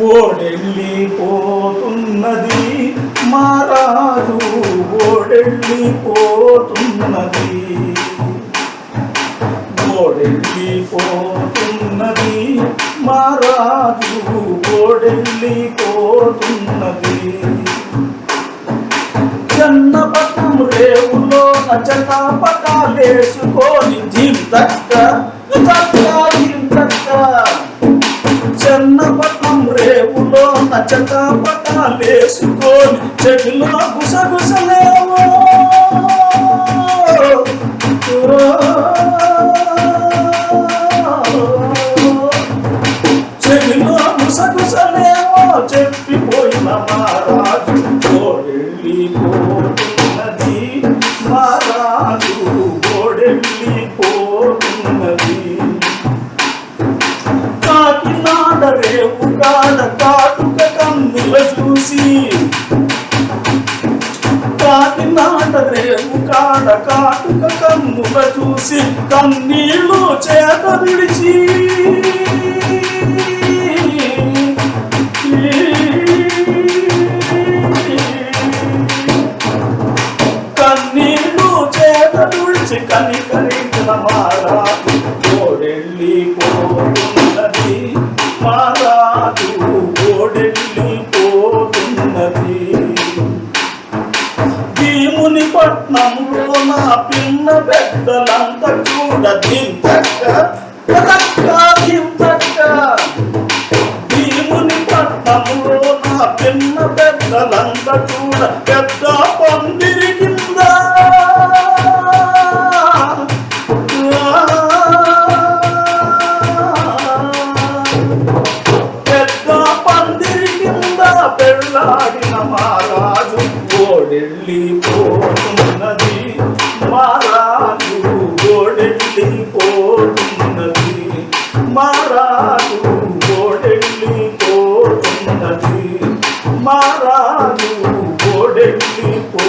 ఓడెళ్ళిపోతున్నది మారాజు ఓడెళ్ళిపోతున్నది ఓడెళ్ళిపోతున్నది మారాజు ఓడెళ్ళిపోతున్నది చెన్నపట్నం రేవులో చటాపటాలేసుకొని జింతక్క చెన్నపట్నం రేవులో చటాపటాలేసుకొని చెవిలో గుసగుసలేవో చెవిలో గుసగుసలేవో చెప్పిపోయిన మారాజు ఓడెళ్ళిపోతున్నది మారాజు ఓడెళ్ళిపోతున్నది కాకినాడ రేవు కాడ కాటుక కన్నుల చూసి కాకినాడ రేవు కాడ కాటుక కన్నుల చూసి కన్నీళ్ళు చేత విడిచి కన్నీళ్ళు చేత విడిచి కనికరించిన మారాజు ఓడెళ్ళిపోతున్నది మారాజు ఓడెళ్ళిపోతున్నది భీముని పట్నంలో నా పిన్న పెద్దలంత చూడ దింతక్క భీముని పట్నంలో నా పిన్న పెద్దలంత చూడ పెద్ద పందిరి కింద పెళ్ళాడిన మారాజు ఓడెళ్ళిపోతున్నది మారాజు ఓడెళ్ళిపోతున్నది మారాజు ఓడెళ్ళిపోతున్నది మారాజు ఓడెళ్ళిపోతున్నది.